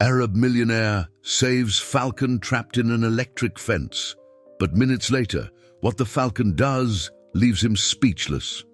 Arab millionaire saves Falcon trapped in an electric fence. But minutes later, what the Falcon does leaves him speechless.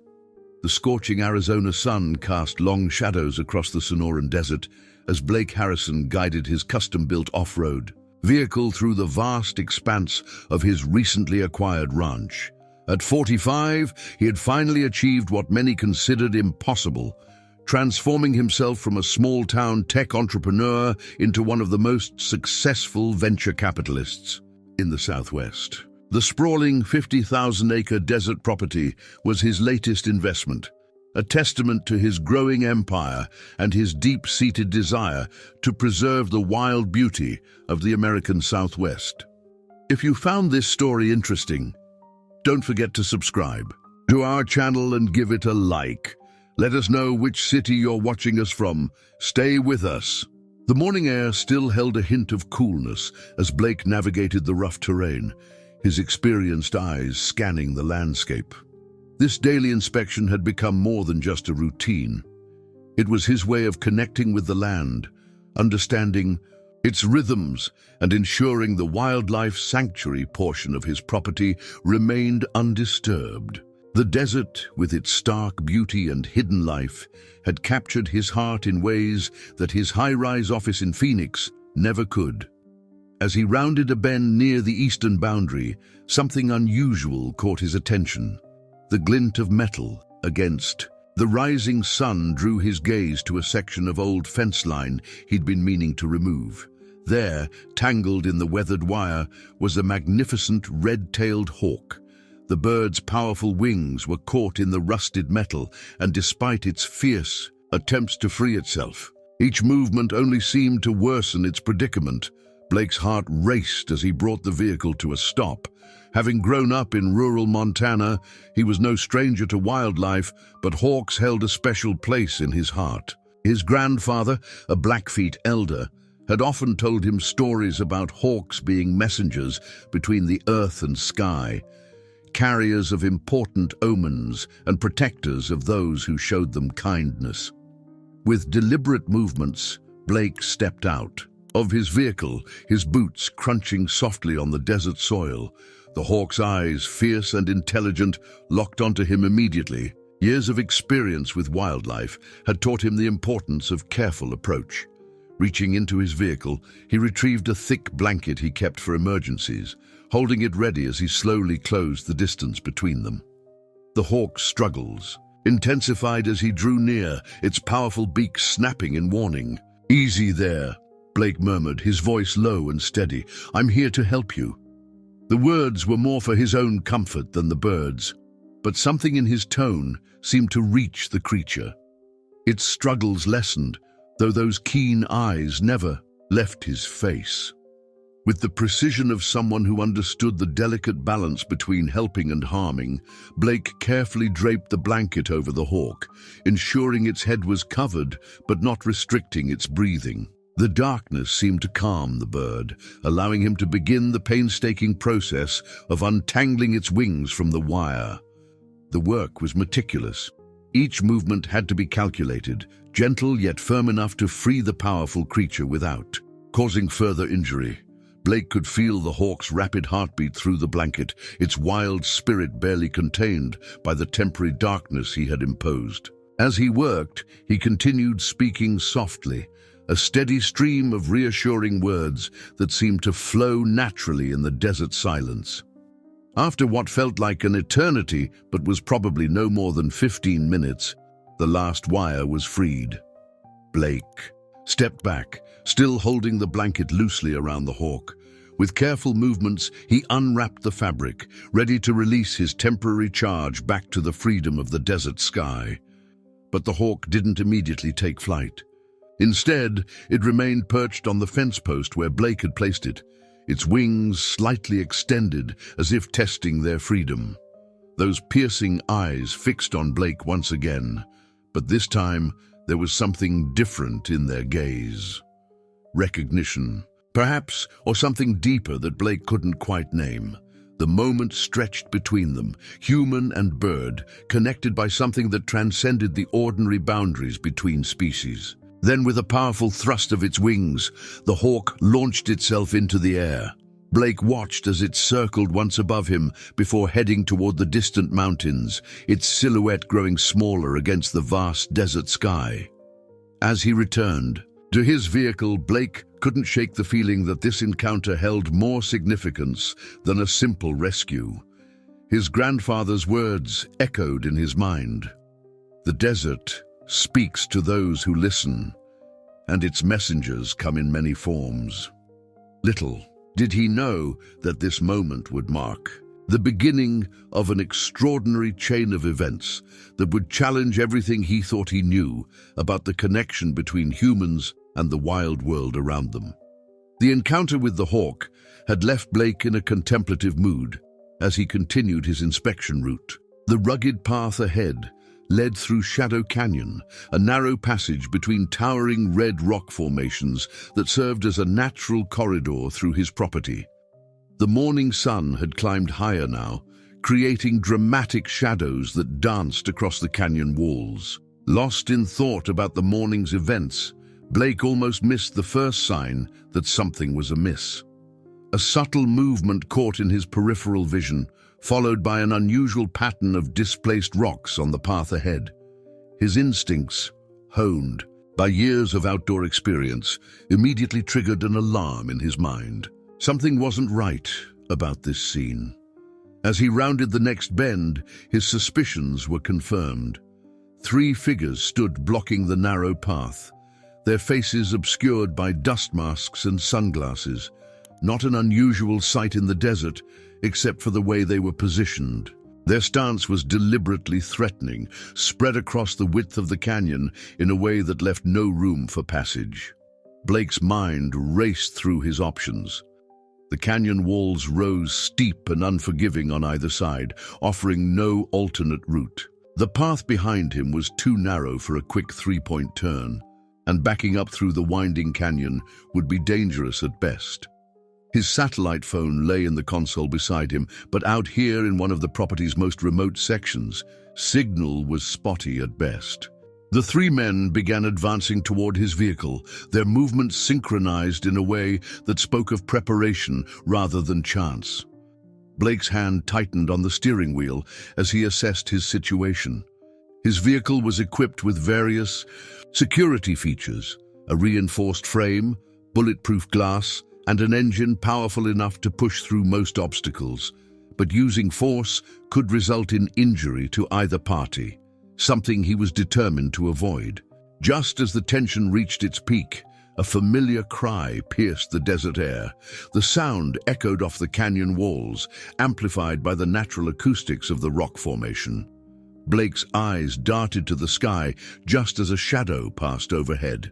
The scorching Arizona sun cast long shadows across the Sonoran desert as Blake Harrison guided his custom-built off-road vehicle through the vast expanse of his recently acquired ranch. At 45, he had finally achieved what many considered impossible, transforming himself from a small-town tech entrepreneur into one of the most successful venture capitalists in the Southwest. The sprawling 50,000-acre desert property was his latest investment, a testament to his growing empire and his deep-seated desire to preserve the wild beauty of the American Southwest. If you found this story interesting, don't forget to subscribe to our channel and give it a like. Let us know which city you're watching us from. Stay with us. The morning air still held a hint of coolness as Blake navigated the rough terrain, his experienced eyes scanning the landscape. This daily inspection had become more than just a routine. It was his way of connecting with the land, understanding its rhythms, and ensuring the wildlife sanctuary portion of his property remained undisturbed. The desert, with its stark beauty and hidden life, had captured his heart in ways that his high-rise office in Phoenix never could. As he rounded a bend near the eastern boundary, something unusual caught his attention. The glint of metal against the rising sun drew his gaze to a section of old fence line he'd been meaning to remove. There, tangled in the weathered wire, was a magnificent red-tailed hawk. The bird's powerful wings were caught in the rusted metal, and despite its fierce attempts to free itself, each movement only seemed to worsen its predicament. Blake's heart raced as he brought the vehicle to a stop. Having grown up in rural Montana, he was no stranger to wildlife, but hawks held a special place in his heart. His grandfather, a Blackfeet elder, had often told him stories about hawks being messengers between the earth and sky, carriers of important omens and protectors of those who showed them kindness. With deliberate movements, Blake stepped out of his vehicle, his boots crunching softly on the desert soil. The hawk's eyes, fierce and intelligent, locked onto him immediately. Years of experience with wildlife had taught him the importance of careful approach. Reaching into his vehicle, he retrieved a thick blanket he kept for emergencies, holding it ready as he slowly closed the distance between them. The hawk's struggles intensified as he drew near, its powerful beak snapping in warning. "Easy there," Blake murmured, his voice low and steady. "I'm here to help you." The words were more for his own comfort than the bird's, but something in his tone seemed to reach the creature. Its struggles lessened, though those keen eyes never left his face. With the precision of someone who understood the delicate balance between helping and harming, Blake carefully draped the blanket over the hawk, ensuring its head was covered but not restricting its breathing. The darkness seemed to calm the bird, allowing him to begin the painstaking process of untangling its wings from the wire. The work was meticulous. Each movement had to be calculated, gentle yet firm enough to free the powerful creature without causing further injury. Blake could feel the hawk's rapid heartbeat through the blanket, its wild spirit barely contained by the temporary darkness he had imposed. As he worked, he continued speaking softly, a steady stream of reassuring words that seemed to flow naturally in the desert silence. After what felt like an eternity, but was probably no more than 15 minutes, the last wire was freed. Blake stepped back, still holding the blanket loosely around the hawk. With careful movements, he unwrapped the fabric, ready to release his temporary charge back to the freedom of the desert sky. But the hawk didn't immediately take flight. Instead, it remained perched on the fence post where Blake had placed it, its wings slightly extended as if testing their freedom. Those piercing eyes fixed on Blake once again, but this time there was something different in their gaze. Recognition, perhaps, or something deeper that Blake couldn't quite name. The moment stretched between them, human and bird, connected by something that transcended the ordinary boundaries between species. Then, with a powerful thrust of its wings, the hawk launched itself into the air. Blake watched as it circled once above him before heading toward the distant mountains, its silhouette growing smaller against the vast desert sky. As he returned to his vehicle, Blake couldn't shake the feeling that this encounter held more significance than a simple rescue. His grandfather's words echoed in his mind. The desert speaks to those who listen, and its messengers come in many forms. Little did he know that this moment would mark the beginning of an extraordinary chain of events that would challenge everything he thought he knew about the connection between humans and the wild world around them. The encounter with the hawk had left Blake in a contemplative mood as he continued his inspection route. The rugged path ahead led through Shadow Canyon, a narrow passage between towering red rock formations that served as a natural corridor through his property. The morning sun had climbed higher now, creating dramatic shadows that danced across the canyon walls. Lost in thought about the morning's events, Blake almost missed the first sign that something was amiss. A subtle movement caught in his peripheral vision, followed by an unusual pattern of displaced rocks on the path ahead. His instincts, honed by years of outdoor experience, immediately triggered an alarm in his mind. Something wasn't right about this scene. As he rounded the next bend, his suspicions were confirmed. 3 figures stood blocking the narrow path, their faces obscured by dust masks and sunglasses. Not an unusual sight in the desert, except for the way they were positioned. Their stance was deliberately threatening, spread across the width of the canyon in a way that left no room for passage. Blake's mind raced through his options. The canyon walls rose steep and unforgiving on either side, offering no alternate route. The path behind him was too narrow for a quick 3-point turn, and backing up through the winding canyon would be dangerous at best. His satellite phone lay in the console beside him, but out here in one of the property's most remote sections, signal was spotty at best. The 3 men began advancing toward his vehicle, their movements synchronized in a way that spoke of preparation rather than chance. Blake's hand tightened on the steering wheel as he assessed his situation. His vehicle was equipped with various security features, a reinforced frame, bulletproof glass, and an engine powerful enough to push through most obstacles, but using force could result in injury to either party, something he was determined to avoid. Just as the tension reached its peak, a familiar cry pierced the desert air. The sound echoed off the canyon walls, amplified by the natural acoustics of the rock formation. Blake's eyes darted to the sky just as a shadow passed overhead.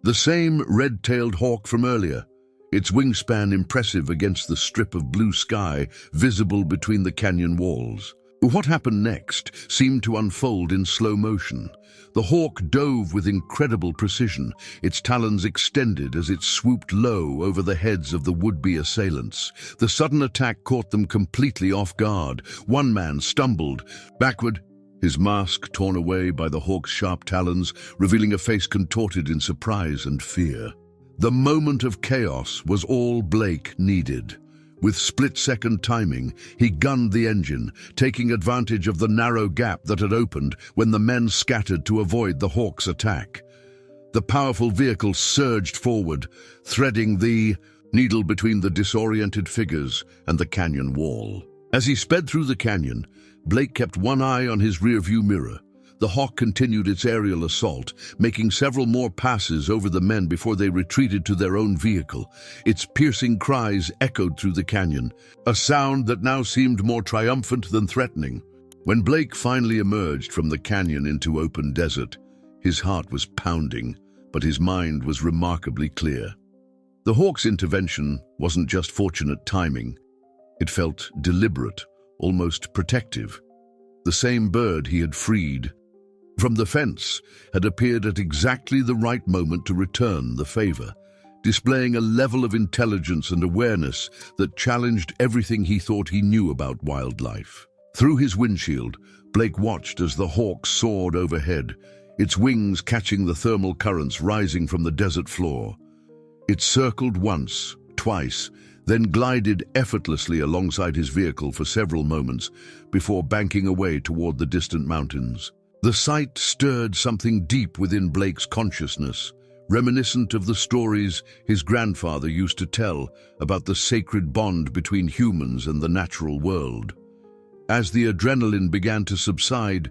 The same red-tailed hawk from earlier, its wingspan impressive against the strip of blue sky visible between the canyon walls. What happened next seemed to unfold in slow motion. The hawk dove with incredible precision, its talons extended as it swooped low over the heads of the would-be assailants. The sudden attack caught them completely off guard. One man stumbled backward, his mask torn away by the hawk's sharp talons, revealing a face contorted in surprise and fear. The moment of chaos was all Blake needed. With split-second timing, he gunned the engine, taking advantage of the narrow gap that had opened when the men scattered to avoid the hawk's attack. The powerful vehicle surged forward, threading the needle between the disoriented figures and the canyon wall. As he sped through the canyon, Blake kept one eye on his rearview mirror. The hawk continued its aerial assault, making several more passes over the men before they retreated to their own vehicle. Its piercing cries echoed through the canyon, a sound that now seemed more triumphant than threatening. When Blake finally emerged from the canyon into open desert, his heart was pounding, but his mind was remarkably clear. The hawk's intervention wasn't just fortunate timing. It felt deliberate, almost protective. The same bird he had freed from the fence had appeared at exactly the right moment to return the favor, displaying a level of intelligence and awareness that challenged everything he thought he knew about wildlife. Through his windshield, Blake watched as the hawk soared overhead, its wings catching the thermal currents rising from the desert floor. It circled once, twice, then glided effortlessly alongside his vehicle for several moments before banking away toward the distant mountains. The sight stirred something deep within Blake's consciousness, reminiscent of the stories his grandfather used to tell about the sacred bond between humans and the natural world. As the adrenaline began to subside,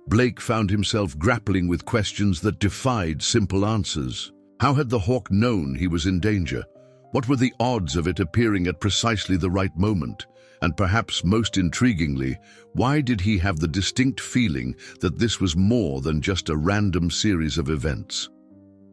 Blake found himself grappling with questions that defied simple answers. How had the hawk known he was in danger? What were the odds of it appearing at precisely the right moment? And perhaps most intriguingly, why did he have the distinct feeling that this was more than just a random series of events?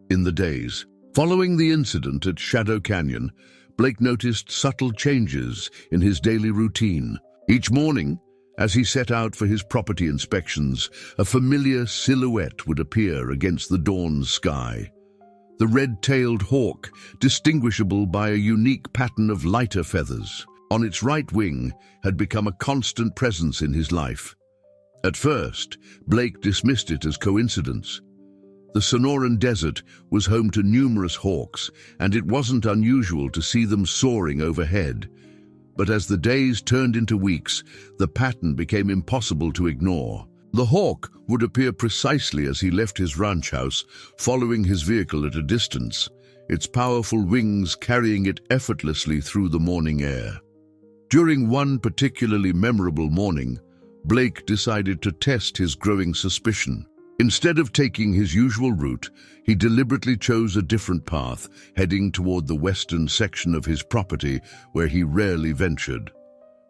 In the days following the incident at Shadow Canyon, Blake noticed subtle changes in his daily routine. Each morning, as he set out for his property inspections, a familiar silhouette would appear against the dawn's sky. The red-tailed hawk, distinguishable by a unique pattern of lighter feathers on its right wing, had become a constant presence in his life. At first, Blake dismissed it as coincidence. The Sonoran Desert was home to numerous hawks, and it wasn't unusual to see them soaring overhead. But as the days turned into weeks, the pattern became impossible to ignore. The hawk would appear precisely as he left his ranch house, following his vehicle at a distance, its powerful wings carrying it effortlessly through the morning air. During one particularly memorable morning, Blake decided to test his growing suspicion. Instead of taking his usual route, he deliberately chose a different path, heading toward the western section of his property where he rarely ventured.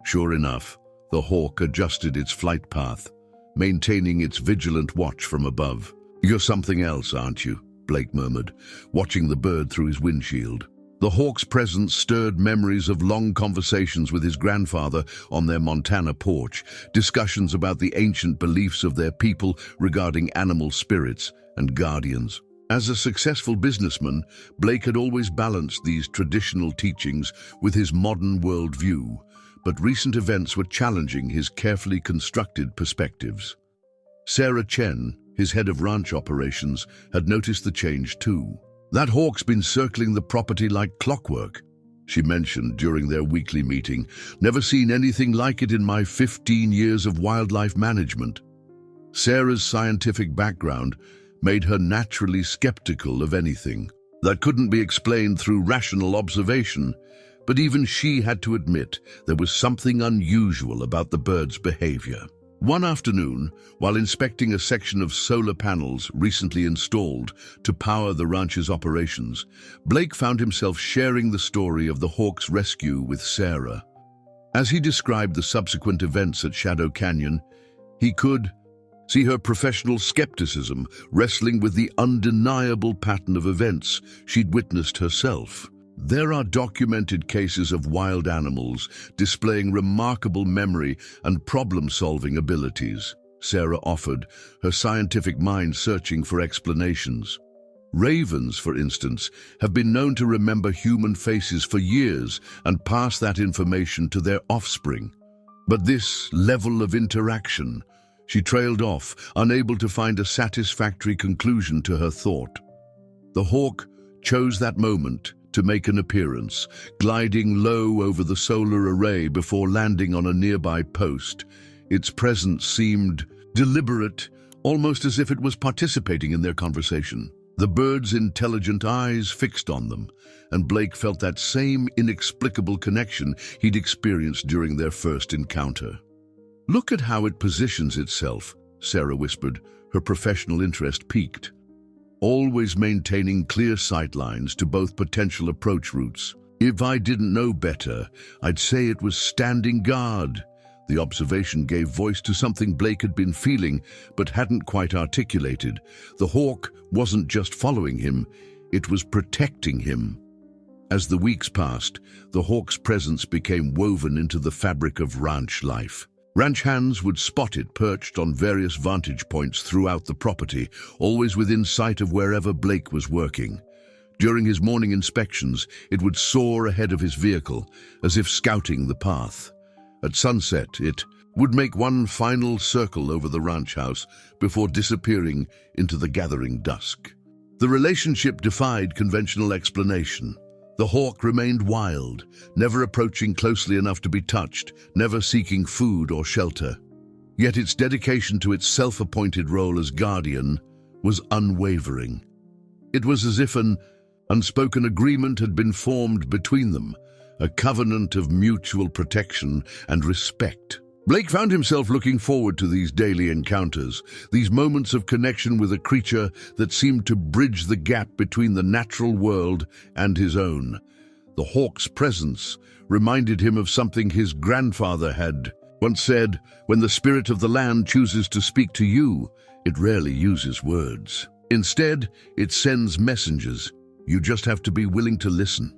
Sure enough, the hawk adjusted its flight path, maintaining its vigilant watch from above. "You're something else, aren't you?" Blake murmured, watching the bird through his windshield. The hawk's presence stirred memories of long conversations with his grandfather on their Montana porch, discussions about the ancient beliefs of their people regarding animal spirits and guardians. As a successful businessman, Blake had always balanced these traditional teachings with his modern worldview, but recent events were challenging his carefully constructed perspectives. Sarah Chen, his head of ranch operations, had noticed the change too. "That hawk's been circling the property like clockwork," she mentioned during their weekly meeting. "Never seen anything like it in my 15 years of wildlife management." Sarah's scientific background made her naturally skeptical of anything that couldn't be explained through rational observation, but even she had to admit there was something unusual about the bird's behavior. One afternoon, while inspecting a section of solar panels recently installed to power the ranch's operations, Blake found himself sharing the story of the hawk's rescue with Sarah. As he described the subsequent events at Shadow Canyon, he could see her professional skepticism wrestling with the undeniable pattern of events she'd witnessed herself. "There are documented cases of wild animals displaying remarkable memory and problem-solving abilities," Sarah offered, her scientific mind searching for explanations. "Ravens, for instance, have been known to remember human faces for years and pass that information to their offspring. But this level of interaction," she trailed off, unable to find a satisfactory conclusion to her thought. The hawk chose that moment to make an appearance, gliding low over the solar array before landing on a nearby post. Its presence seemed deliberate, almost as if it was participating in their conversation. The bird's intelligent eyes fixed on them, and Blake felt that same inexplicable connection he'd experienced during their first encounter. "Look at how it positions itself," Sarah whispered, her professional interest piqued. "Always maintaining clear sightlines to both potential approach routes. If I didn't know better, I'd say it was standing guard." The observation gave voice to something Blake had been feeling but hadn't quite articulated. The hawk wasn't just following him, it was protecting him. As the weeks passed, the hawk's presence became woven into the fabric of ranch life. Ranch hands would spot it perched on various vantage points throughout the property, always within sight of wherever Blake was working. During his morning inspections, it would soar ahead of his vehicle, as if scouting the path. At sunset, it would make one final circle over the ranch house before disappearing into the gathering dusk. The relationship defied conventional explanation. The hawk remained wild, never approaching closely enough to be touched, never seeking food or shelter. Yet its dedication to its self-appointed role as guardian was unwavering. It was as if an unspoken agreement had been formed between them, a covenant of mutual protection and respect. Blake found himself looking forward to these daily encounters, these moments of connection with a creature that seemed to bridge the gap between the natural world and his own. The hawk's presence reminded him of something his grandfather had once said, "When the spirit of the land chooses to speak to you, it rarely uses words. Instead, it sends messengers. You just have to be willing to listen."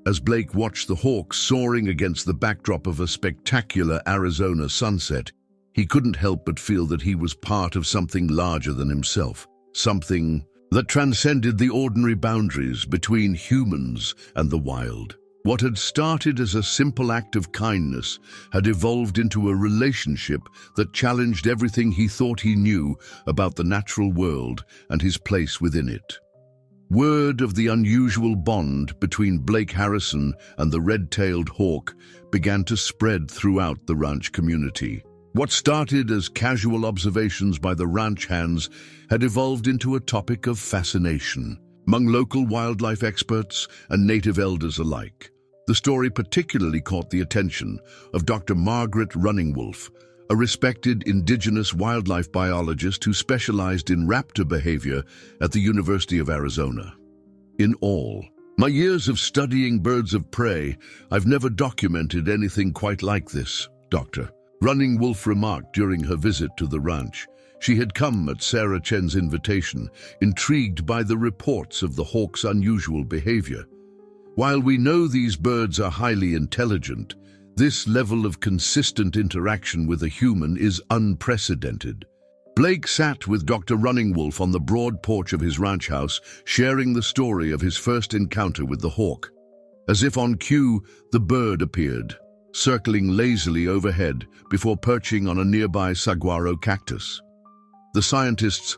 As Blake watched the hawk soaring against the backdrop of a spectacular Arizona sunset, he couldn't help but feel that he was part of something larger than himself, something that transcended the ordinary boundaries between humans and the wild. What had started as a simple act of kindness had evolved into a relationship that challenged everything he thought he knew about the natural world and his place within it. Word of the unusual bond between Blake Harrison and the red-tailed hawk began to spread throughout the ranch community. What started as casual observations by the ranch hands had evolved into a topic of fascination among local wildlife experts and native elders alike. The story particularly caught the attention of Dr. Margaret Runningwolf, a respected indigenous wildlife biologist who specialized in raptor behavior at the University of Arizona. In all my years of studying birds of prey, I've never documented anything quite like this, Dr. Runningwolf remarked during her visit to the ranch. She had come at Sarah Chen's invitation, intrigued by the reports of the hawk's unusual behavior. While we know these birds are highly intelligent, this level of consistent interaction with a human is unprecedented. Blake sat with Dr. Runningwolf on the broad porch of his ranch house, sharing the story of his first encounter with the hawk. As if on cue, the bird appeared, circling lazily overhead before perching on a nearby saguaro cactus. The scientist's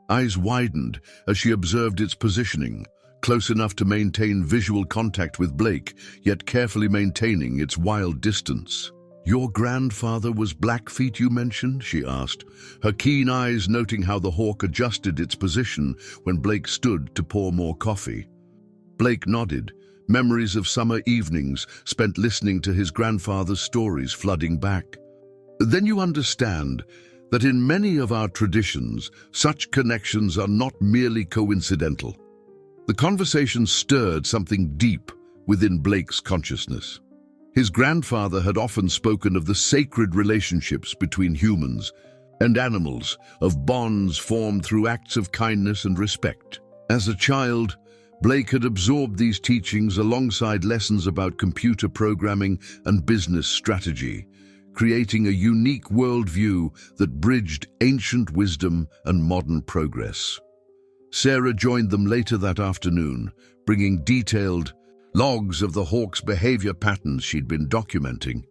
eyes widened as she observed its positioning, close enough to maintain visual contact with Blake, yet carefully maintaining its wild distance. "Your grandfather was Blackfeet, you mentioned?" she asked, her keen eyes noting how the hawk adjusted its position when Blake stood to pour more coffee. Blake nodded, memories of summer evenings spent listening to his grandfather's stories flooding back. "Then you understand that in many of our traditions, such connections are not merely coincidental." The conversation stirred something deep within Blake's consciousness. His grandfather had often spoken of the sacred relationships between humans and animals, of bonds formed through acts of kindness and respect. As a child, Blake had absorbed these teachings alongside lessons about computer programming and business strategy, creating a unique worldview that bridged ancient wisdom and modern progress. Sarah joined them later that afternoon, bringing detailed logs of the hawk's behavior patterns she'd been documenting.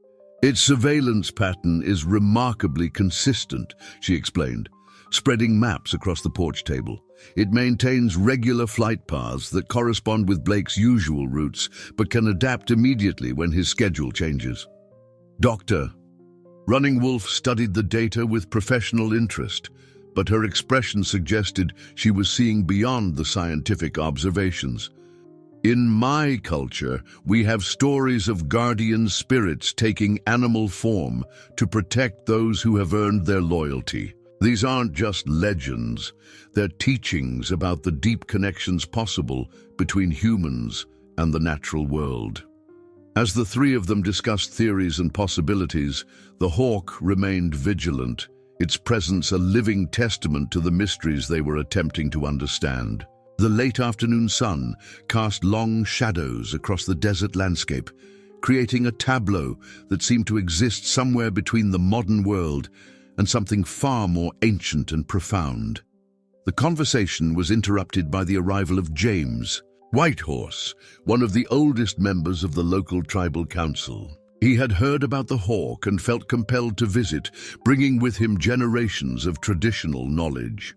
"Its surveillance pattern is remarkably consistent," she explained, spreading maps across the porch table. "It maintains regular flight paths that correspond with Blake's usual routes, but can adapt immediately when his schedule changes." Dr. Runningwolf studied the data with professional interest, but her expression suggested she was seeing beyond the scientific observations. "In my culture, we have stories of guardian spirits taking animal form to protect those who have earned their loyalty. These aren't just legends, they're teachings about the deep connections possible between humans and the natural world." As the three of them discussed theories and possibilities, the hawk remained vigilant, its presence a living testament to the mysteries they were attempting to understand. The late afternoon sun cast long shadows across the desert landscape, creating a tableau that seemed to exist somewhere between the modern world and something far more ancient and profound. The conversation was interrupted by the arrival of James Whitehorse, one of the oldest members of the local tribal council. He had heard about the hawk and felt compelled to visit, bringing with him generations of traditional knowledge.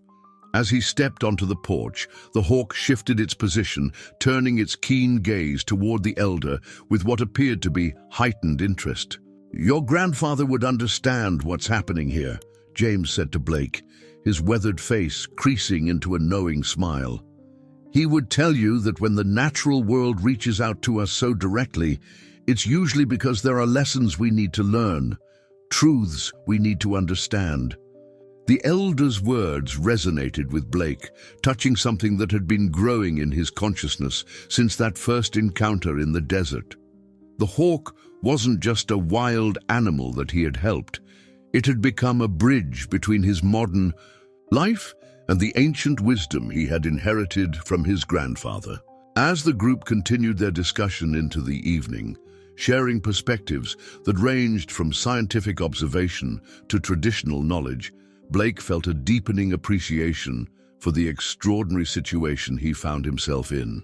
As he stepped onto the porch, the hawk shifted its position, turning its keen gaze toward the elder with what appeared to be heightened interest. "Your grandfather would understand what's happening here," James said to Blake, his weathered face creasing into a knowing smile. "He would tell you that when the natural world reaches out to us so directly, it's usually because there are lessons we need to learn, truths we need to understand." The elder's words resonated with Blake, touching something that had been growing in his consciousness since that first encounter in the desert. The hawk wasn't just a wild animal that he had helped. It had become a bridge between his modern life and the ancient wisdom he had inherited from his grandfather. As the group continued their discussion into the evening, sharing perspectives that ranged from scientific observation to traditional knowledge, Blake felt a deepening appreciation for the extraordinary situation he found himself in.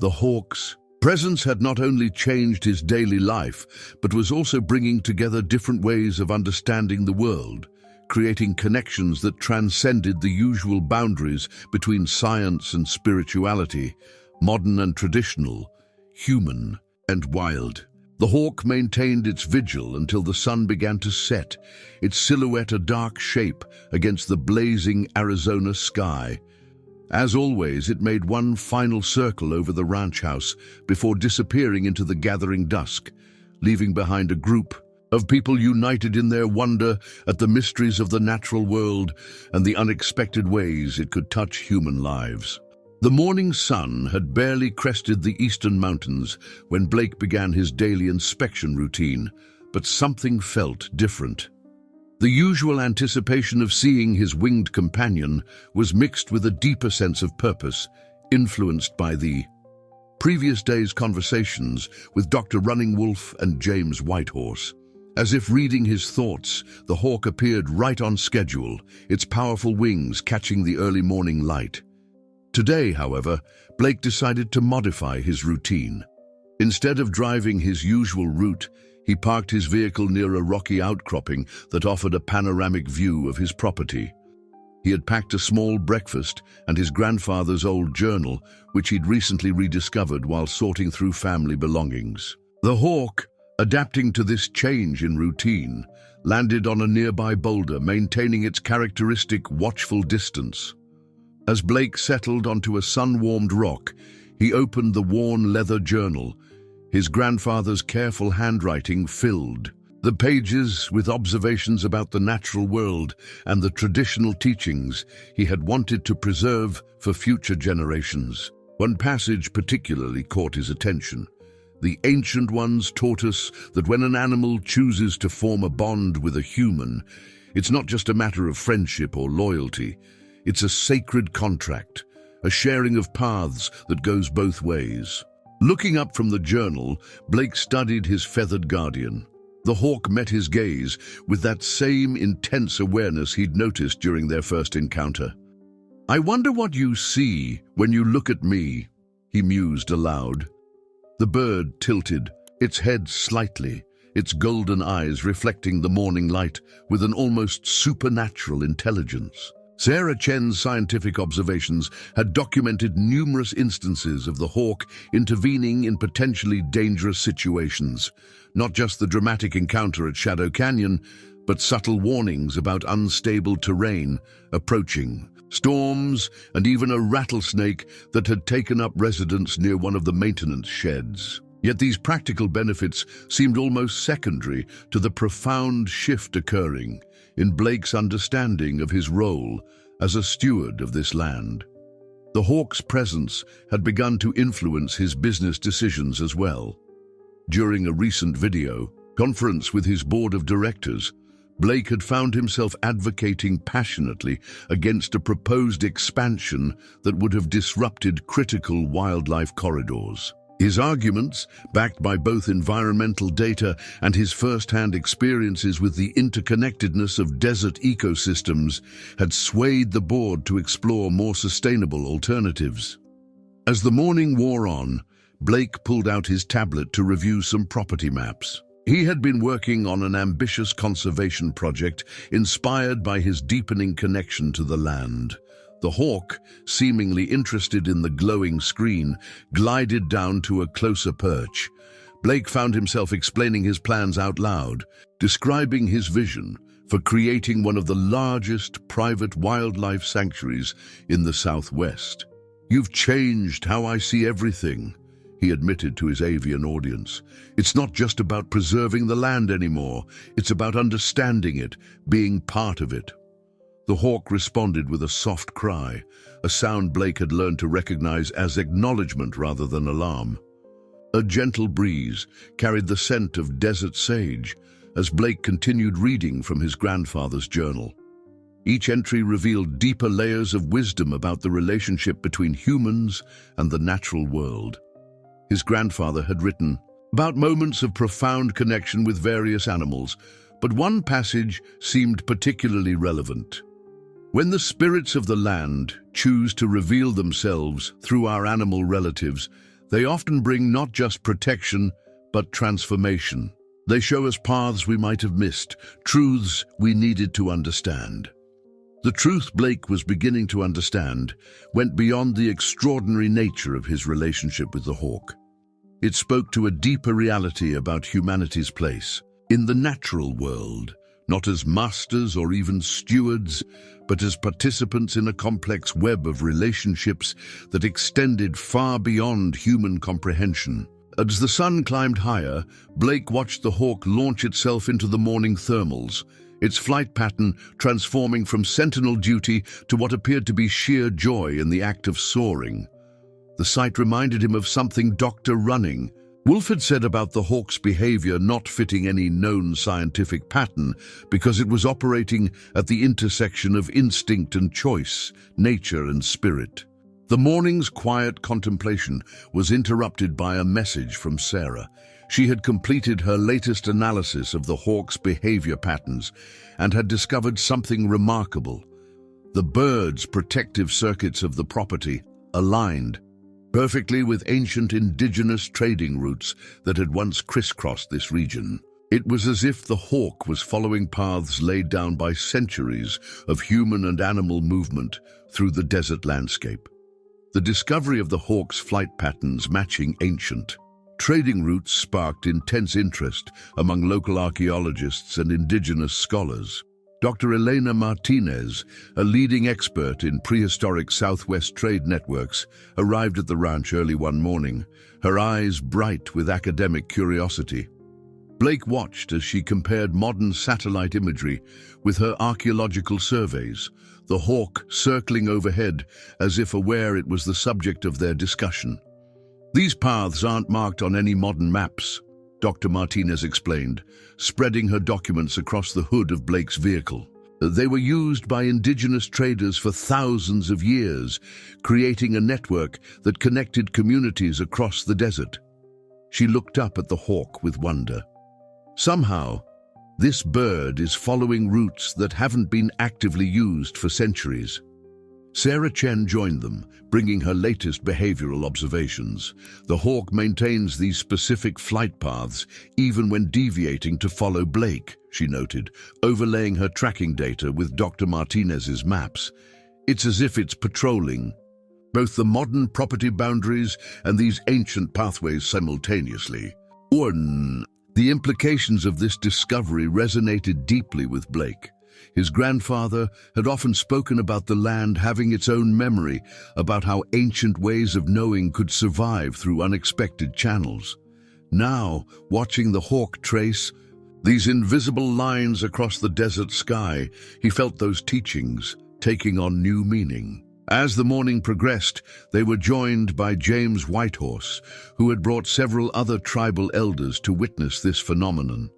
The hawk's presence had not only changed his daily life, but was also bringing together different ways of understanding the world, creating connections that transcended the usual boundaries between science and spirituality, modern and traditional, human and wild. The hawk maintained its vigil until the sun began to set, its silhouette a dark shape against the blazing Arizona sky. As always, it made one final circle over the ranch house before disappearing into the gathering dusk, leaving behind a group of people united in their wonder at the mysteries of the natural world and the unexpected ways it could touch human lives. The morning sun had barely crested the eastern mountains when Blake began his daily inspection routine, but something felt different. The usual anticipation of seeing his winged companion was mixed with a deeper sense of purpose, influenced by the previous day's conversations with Dr. Running Wolf and James Whitehorse. As if reading his thoughts, the hawk appeared right on schedule, its powerful wings catching the early morning light. Today, however, Blake decided to modify his routine. Instead of driving his usual route, he parked his vehicle near a rocky outcropping that offered a panoramic view of his property. He had packed a small breakfast and his grandfather's old journal, which he'd recently rediscovered while sorting through family belongings. The hawk, adapting to this change in routine, landed on a nearby boulder, maintaining its characteristic watchful distance. As Blake settled onto a sun-warmed rock, he opened the worn leather journal. His grandfather's careful handwriting filled the pages with observations about the natural world and the traditional teachings he had wanted to preserve for future generations. One passage particularly caught his attention. The ancient ones taught us that when an animal chooses to form a bond with a human, it's not just a matter of friendship or loyalty. It's a sacred contract, a sharing of paths that goes both ways. Looking up from the journal, Blake studied his feathered guardian. The hawk met his gaze with that same intense awareness he'd noticed during their first encounter. "I wonder what you see when you look at me," he mused aloud. The bird tilted, its head slightly, its golden eyes reflecting the morning light with an almost supernatural intelligence. Sarah Chen's scientific observations had documented numerous instances of the hawk intervening in potentially dangerous situations, not just the dramatic encounter at Shadow Canyon, but subtle warnings about unstable terrain approaching, storms, and even a rattlesnake that had taken up residence near one of the maintenance sheds. Yet these practical benefits seemed almost secondary to the profound shift occurring in Blake's understanding of his role as a steward of this land. The hawk's presence had begun to influence his business decisions as well. During a recent video conference with his board of directors, Blake had found himself advocating passionately against a proposed expansion that would have disrupted critical wildlife corridors. His arguments, backed by both environmental data and his first-hand experiences with the interconnectedness of desert ecosystems, had swayed the board to explore more sustainable alternatives. As the morning wore on, Blake pulled out his tablet to review some property maps. He had been working on an ambitious conservation project inspired by his deepening connection to the land. The hawk, seemingly interested in the glowing screen, glided down to a closer perch. Blake found himself explaining his plans out loud, describing his vision for creating one of the largest private wildlife sanctuaries in the Southwest. "You've changed how I see everything," he admitted to his avian audience. "It's not just about preserving the land anymore. It's about understanding it, being part of it." The hawk responded with a soft cry, a sound Blake had learned to recognize as acknowledgement rather than alarm. A gentle breeze carried the scent of desert sage as Blake continued reading from his grandfather's journal. Each entry revealed deeper layers of wisdom about the relationship between humans and the natural world. His grandfather had written about moments of profound connection with various animals, but one passage seemed particularly relevant. "When the spirits of the land choose to reveal themselves through our animal relatives, they often bring not just protection, but transformation. They show us paths we might have missed, truths we needed to understand." The truth Blake was beginning to understand went beyond the extraordinary nature of his relationship with the hawk. It spoke to a deeper reality about humanity's place in the natural world, not as masters or even stewards, but as participants in a complex web of relationships that extended far beyond human comprehension. As the sun climbed higher, Blake watched the hawk launch itself into the morning thermals, its flight pattern transforming from sentinel duty to what appeared to be sheer joy in the act of soaring. The sight reminded him of something Dr. Wolf had said about the hawk's behavior not fitting any known scientific pattern because it was operating at the intersection of instinct and choice, nature and spirit. The morning's quiet contemplation was interrupted by a message from Sarah. She had completed her latest analysis of the hawk's behavior patterns and had discovered something remarkable. The bird's protective circuits of the property aligned perfectly with ancient indigenous trading routes that had once crisscrossed this region. It was as if the hawk was following paths laid down by centuries of human and animal movement through the desert landscape. The discovery of the hawk's flight patterns matching ancient trading routes sparked intense interest among local archaeologists and indigenous scholars. Dr. Elena Martinez, a leading expert in prehistoric Southwest trade networks, arrived at the ranch early one morning, her eyes bright with academic curiosity. Blake watched as she compared modern satellite imagery with her archaeological surveys, the hawk circling overhead as if aware it was the subject of their discussion. "These paths aren't marked on any modern maps," Dr. Martinez explained, spreading her documents across the hood of Blake's vehicle. "They were used by indigenous traders for thousands of years, creating a network that connected communities across the desert." She looked up at the hawk with wonder. Somehow, this bird is following routes that haven't been actively used for centuries. Sarah Chen joined them, bringing her latest behavioral observations. "The hawk maintains these specific flight paths, even when deviating to follow Blake," she noted, overlaying her tracking data with Dr. Martinez's maps. "It's as if it's patrolling both the modern property boundaries and these ancient pathways simultaneously." The implications of this discovery resonated deeply with Blake. His grandfather had often spoken about the land having its own memory, about how ancient ways of knowing could survive through unexpected channels. Now, watching the hawk trace these invisible lines across the desert sky, he felt those teachings taking on new meaning. As the morning progressed, they were joined by James Whitehorse, who had brought several other tribal elders to witness this phenomenon.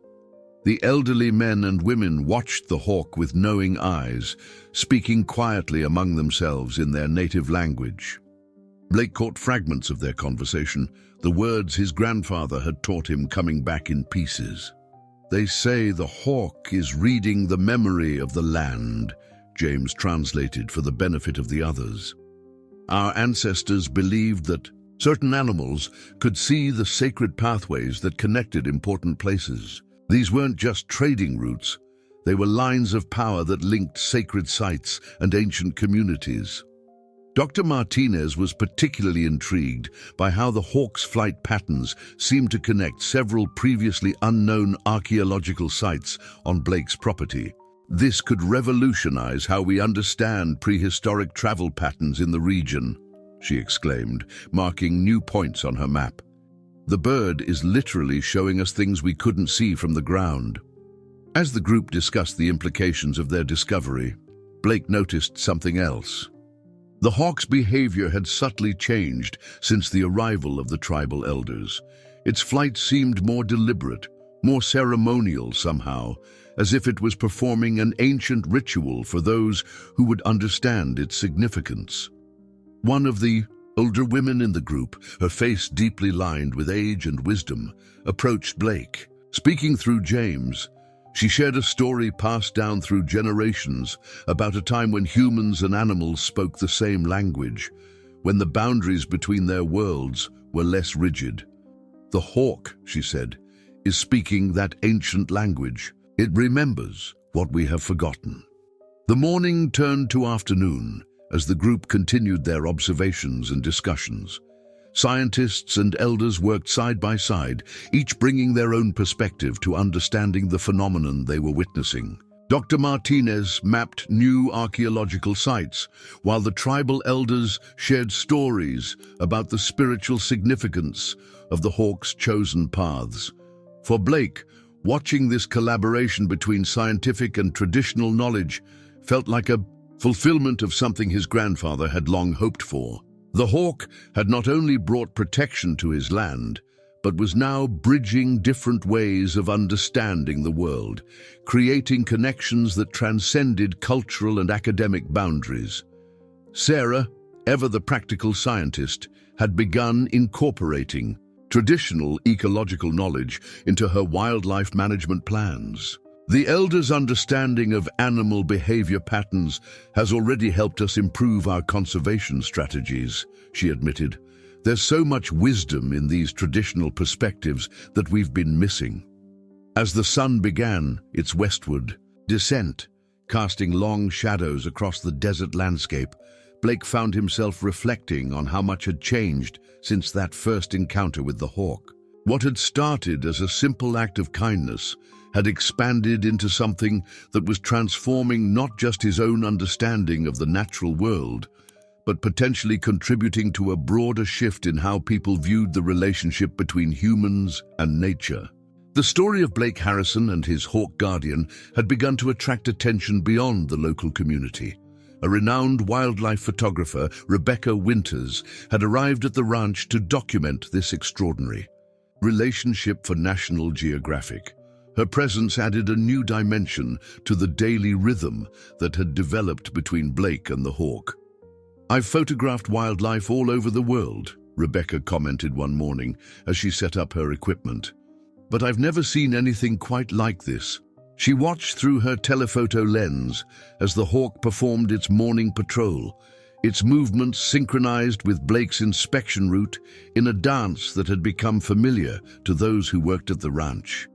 The elderly men and women watched the hawk with knowing eyes, speaking quietly among themselves in their native language. Blake caught fragments of their conversation, the words his grandfather had taught him coming back in pieces. "They say the hawk is reading the memory of the land," James translated for the benefit of the others. "Our ancestors believed that Certain animals could see the sacred pathways that connected important places. These weren't just trading routes, they were lines of power that linked sacred sites and ancient communities. Dr. Martinez was particularly intrigued by how the hawk's flight patterns seemed to connect several previously unknown archaeological sites on Blake's property. This could revolutionize how we understand prehistoric travel patterns in the region, she exclaimed, marking new points on her map. The bird is literally showing us things we couldn't see from the ground. As the group discussed the implications of their discovery, Blake noticed something else. The hawk's behavior had subtly changed since the arrival of the tribal elders. Its flight seemed more deliberate, more ceremonial somehow, as if it was performing an ancient ritual for those who would understand its significance. One of the older women in the group, her face deeply lined with age and wisdom, approached Blake. Speaking through James, she shared a story passed down through generations about a time when humans and animals spoke the same language, when the boundaries between their worlds were less rigid. The hawk, she said, is speaking that ancient language. It remembers what we have forgotten. The morning turned to afternoon as the group continued their observations and discussions. Scientists and elders worked side by side, each bringing their own perspective to understanding the phenomenon they were witnessing. Dr. Martinez mapped new archaeological sites, while the tribal elders shared stories about the spiritual significance of the hawk's chosen paths. For Blake, watching this collaboration between scientific and traditional knowledge felt like a fulfillment of something his grandfather had long hoped for. The hawk had not only brought protection to his land, but was now bridging different ways of understanding the world, creating connections that transcended cultural and academic boundaries. Sarah, ever the practical scientist, had begun incorporating traditional ecological knowledge into her wildlife management plans. The elders' understanding of animal behavior patterns has already helped us improve our conservation strategies, she admitted. There's so much wisdom in these traditional perspectives that we've been missing. As the sun began its westward descent, casting long shadows across the desert landscape, Blake found himself reflecting on how much had changed since that first encounter with the hawk. What had started as a simple act of kindness had expanded into something that was transforming not just his own understanding of the natural world, but potentially contributing to a broader shift in how people viewed the relationship between humans and nature. The story of Blake Harrison and his hawk guardian had begun to attract attention beyond the local community. A renowned wildlife photographer, Rebecca Winters, had arrived at the ranch to document this extraordinary relationship for National Geographic. Her presence added a new dimension to the daily rhythm that had developed between Blake and the hawk. "I've photographed wildlife all over the world," Rebecca commented one morning as she set up her equipment. "But I've never seen anything quite like this." She watched through her telephoto lens as the hawk performed its morning patrol, its movements synchronized with Blake's inspection route in a dance that had become familiar to those who worked at the ranch.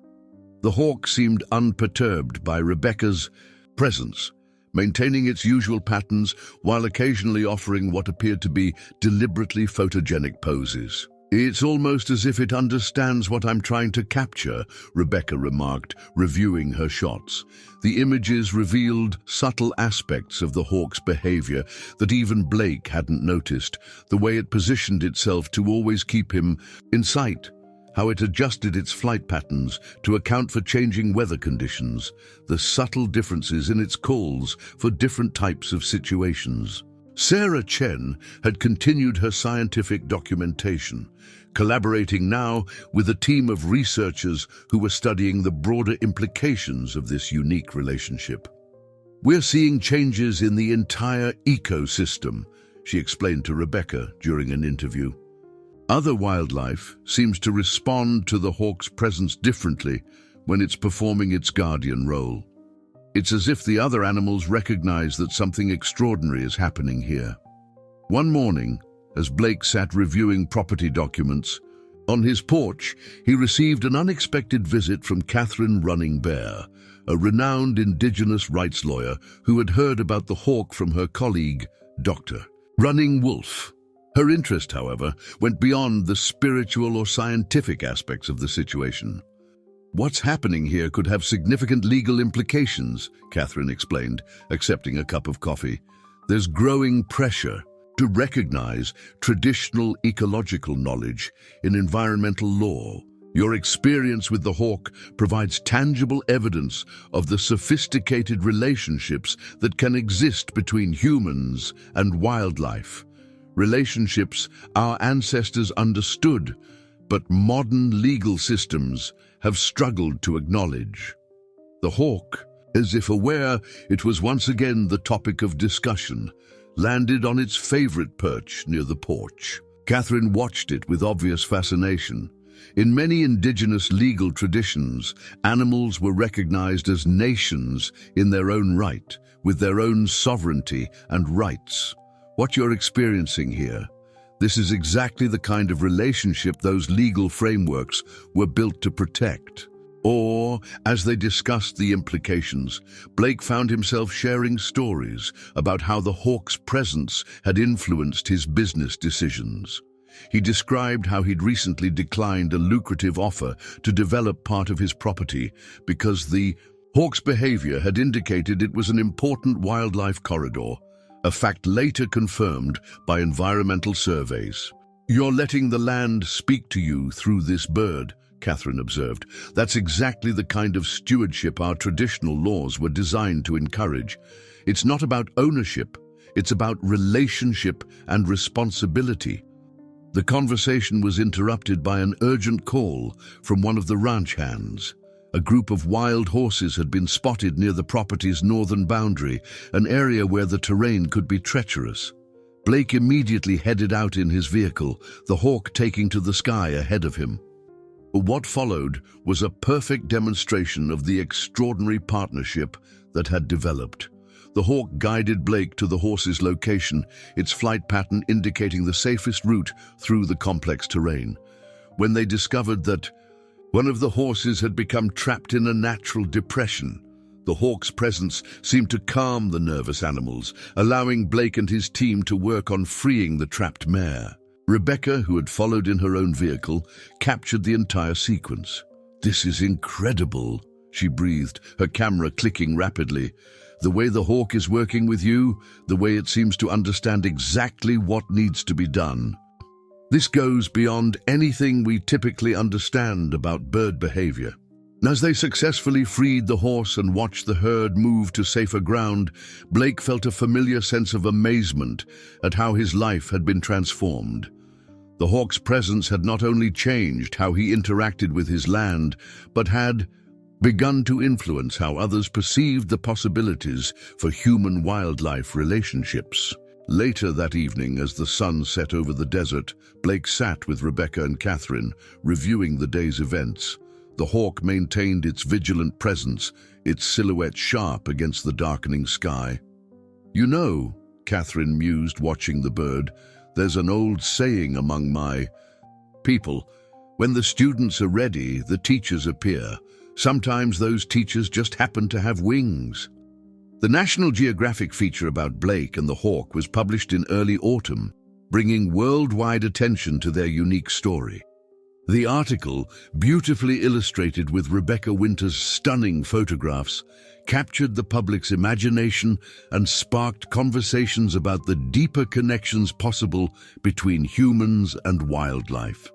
The hawk seemed unperturbed by Rebecca's presence, maintaining its usual patterns while occasionally offering what appeared to be deliberately photogenic poses. "It's almost as if it understands what I'm trying to capture," Rebecca remarked, reviewing her shots. The images revealed subtle aspects of the hawk's behavior that even Blake hadn't noticed, the way it positioned itself to always keep him in sight, how it adjusted its flight patterns to account for changing weather conditions, the subtle differences in its calls for different types of situations. Sarah Chen had continued her scientific documentation, collaborating now with a team of researchers who were studying the broader implications of this unique relationship. "We're seeing changes in the entire ecosystem," she explained to Rebecca during an interview. "Other wildlife seems to respond to the hawk's presence differently when it's performing its guardian role. It's as if the other animals recognize that something extraordinary is happening here." One morning, as Blake sat reviewing property documents. On his porch, he received an unexpected visit from Catherine Running Bear, a renowned indigenous rights lawyer who had heard about the hawk from her colleague, Dr. Running Wolf. Her interest, however, went beyond the spiritual or scientific aspects of the situation. "What's happening here could have significant legal implications," Catherine explained, accepting a cup of coffee. "There's growing pressure to recognize traditional ecological knowledge in environmental law. Your experience with the hawk provides tangible evidence of the sophisticated relationships that can exist between humans and wildlife. Relationships our ancestors understood, but modern legal systems have struggled to acknowledge." The hawk, as if aware it was once again the topic of discussion, landed on its favorite perch near the porch. Catherine watched it with obvious fascination. In many indigenous legal traditions, animals were recognized as nations in their own right, with their own sovereignty and rights. What you're experiencing here, this is exactly the kind of relationship those legal frameworks were built to protect. Or, as they discussed the implications, Blake found himself sharing stories about how the hawk's presence had influenced his business decisions. He described how he'd recently declined a lucrative offer to develop part of his property because the hawk's behavior had indicated it was an important wildlife corridor, a fact later confirmed by environmental surveys. "You're letting the land speak to you through this bird," Catherine observed. "That's exactly the kind of stewardship our traditional laws were designed to encourage. It's not about ownership, it's about relationship and responsibility." The conversation was interrupted by an urgent call from one of the ranch hands. A group of wild horses had been spotted near the property's northern boundary, an area where the terrain could be treacherous. Blake immediately headed out in his vehicle, the hawk taking to the sky ahead of him. What followed was a perfect demonstration of the extraordinary partnership that had developed. The hawk guided Blake to the horse's location, its flight pattern indicating the safest route through the complex terrain. When they discovered that one of the horses had become trapped in a natural depression, the hawk's presence seemed to calm the nervous animals, allowing Blake and his team to work on freeing the trapped mare. Rebecca, who had followed in her own vehicle, captured the entire sequence. "This is incredible," she breathed, her camera clicking rapidly. "The way the hawk is working with you, the way it seems to understand exactly what needs to be done. This goes beyond anything we typically understand about bird behavior." As they successfully freed the horse and watched the herd move to safer ground, Blake felt a familiar sense of amazement at how his life had been transformed. The hawk's presence had not only changed how he interacted with his land, but had begun to influence how others perceived the possibilities for human-wildlife relationships. Later that evening, as the sun set over the desert, Blake sat with Rebecca and Catherine, reviewing the day's events. The hawk maintained its vigilant presence, its silhouette sharp against the darkening sky. "You know," Catherine mused, watching the bird, "there's an old saying among my people. When the students are ready, the teachers appear. Sometimes those teachers just happen to have wings." The National Geographic feature about Blake and the hawk was published in early autumn, bringing worldwide attention to their unique story. The article, beautifully illustrated with Rebecca Winter's stunning photographs, captured the public's imagination and sparked conversations about the deeper connections possible between humans and wildlife.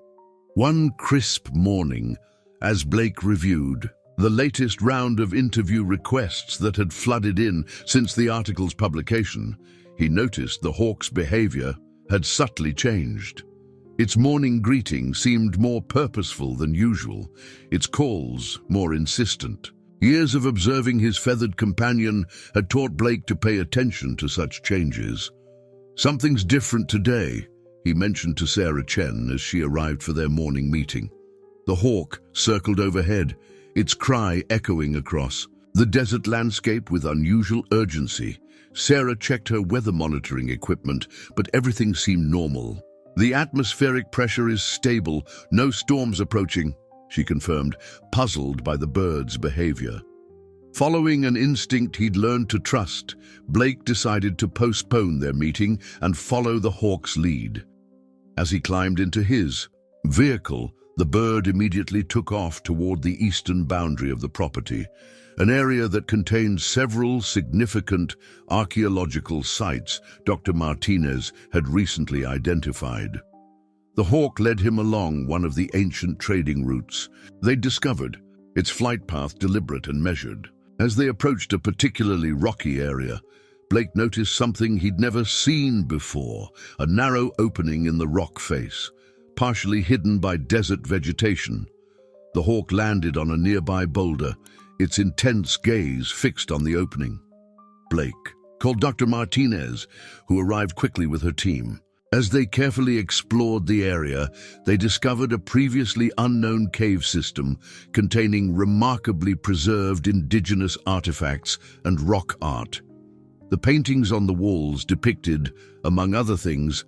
One crisp morning, as Blake reviewed the latest round of interview requests that had flooded in since the article's publication, he noticed the hawk's behavior had subtly changed. Its morning greeting seemed more purposeful than usual, its calls more insistent. Years of observing his feathered companion had taught Blake to pay attention to such changes. "Something's different today," he mentioned to Sarah Chen as she arrived for their morning meeting. The hawk circled overhead, its cry echoing across the desert landscape with unusual urgency. Sarah checked her weather monitoring equipment, but everything seemed normal. "The atmospheric pressure is stable, no storms approaching," she confirmed, puzzled by the bird's behavior. Following an instinct he'd learned to trust, Blake decided to postpone their meeting and follow the hawk's lead. As he climbed into his vehicle, the bird immediately took off toward the eastern boundary of the property, an area that contained several significant archaeological sites Dr. Martinez had recently identified. The hawk led him along one of the ancient trading routes they'd discovered, its flight path deliberate and measured. As they approached a particularly rocky area, Blake noticed something he'd never seen before, a narrow opening in the rock face, partially hidden by desert vegetation. The hawk landed on a nearby boulder, its intense gaze fixed on the opening. Blake called Dr. Martinez, who arrived quickly with her team. As they carefully explored the area, they discovered a previously unknown cave system containing remarkably preserved indigenous artifacts and rock art. The paintings on the walls depicted, among other things,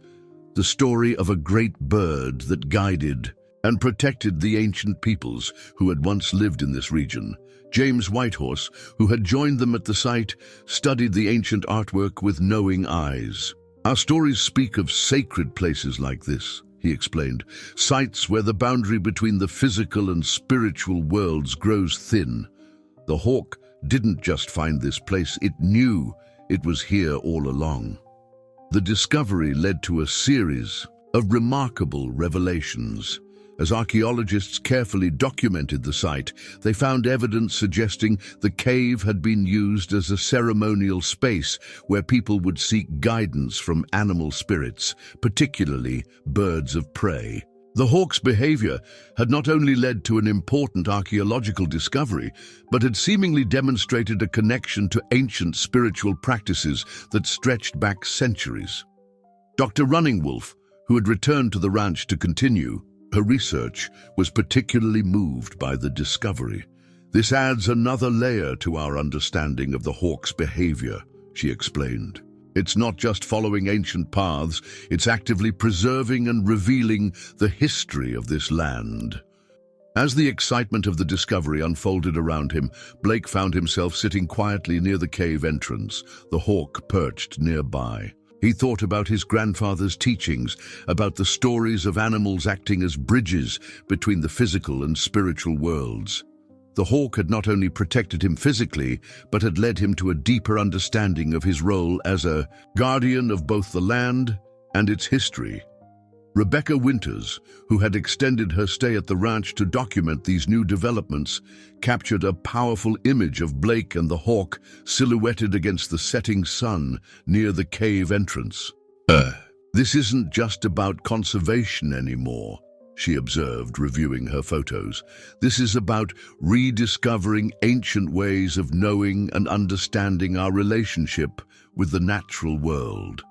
the story of a great bird that guided and protected the ancient peoples who had once lived in this region. James Whitehorse, who had joined them at the site, studied the ancient artwork with knowing eyes. "Our stories speak of sacred places like this," he explained, "sites where the boundary between the physical and spiritual worlds grows thin. The hawk didn't just find this place, it knew it was here all along." The discovery led to a series of remarkable revelations. As archaeologists carefully documented the site, they found evidence suggesting the cave had been used as a ceremonial space where people would seek guidance from animal spirits, particularly birds of prey. The hawk's behavior had not only led to an important archaeological discovery, but had seemingly demonstrated a connection to ancient spiritual practices that stretched back centuries. Dr. Running Wolf, who had returned to the ranch to continue her research, was particularly moved by the discovery. "This adds another layer to our understanding of the hawk's behavior," she explained. "It's not just following ancient paths, it's actively preserving and revealing the history of this land." As the excitement of the discovery unfolded around him, Blake found himself sitting quietly near the cave entrance, the hawk perched nearby. He thought about his grandfather's teachings, about the stories of animals acting as bridges between the physical and spiritual worlds. The hawk had not only protected him physically, but had led him to a deeper understanding of his role as a guardian of both the land and its history. Rebecca Winters, who had extended her stay at the ranch to document these new developments, captured a powerful image of Blake and the hawk silhouetted against the setting sun near the cave entrance. This isn't just about conservation anymore," she observed, reviewing her photos. "This is about rediscovering ancient ways of knowing and understanding our relationship with the natural world."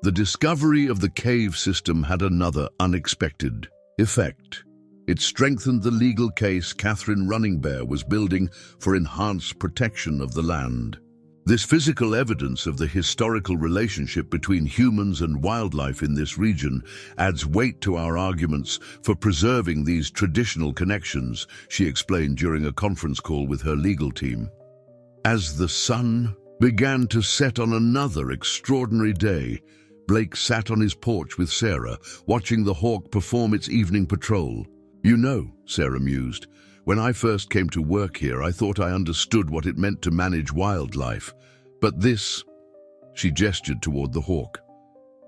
The discovery of the cave system had another unexpected effect. It strengthened the legal case Catherine Running Bear was building for enhanced protection of the land. This physical evidence of the historical relationship between humans and wildlife in this region adds weight to our arguments for preserving these traditional connections, she explained during a conference call with her legal team. As the sun began to set on another extraordinary day, Blake sat on his porch with Sarah, watching the hawk perform its evening patrol. "You know," Sarah mused, "when I first came to work here, I thought I understood what it meant to manage wildlife. But this," she gestured toward the hawk,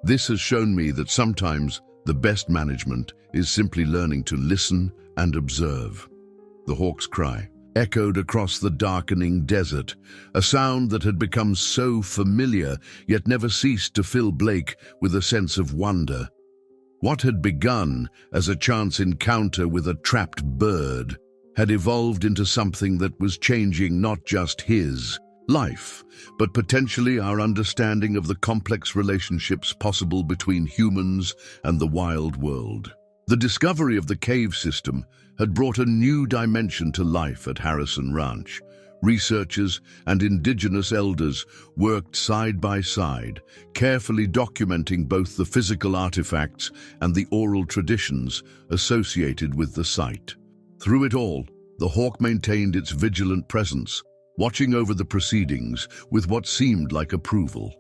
"this has shown me that sometimes the best management is simply learning to listen and observe." The hawk's cry echoed across the darkening desert, a sound that had become so familiar yet never ceased to fill Blake with a sense of wonder. What had begun as a chance encounter with a trapped bird had evolved into something that was changing not just his life, but potentially our understanding of the complex relationships possible between humans and the wild world. The discovery of the cave system had brought a new dimension to life at Harrison Ranch, Researchers and indigenous elders worked side by side, carefully documenting both the physical artifacts and the oral traditions associated with the site. Through it all, the hawk maintained its vigilant presence, watching over the proceedings with what seemed like approval.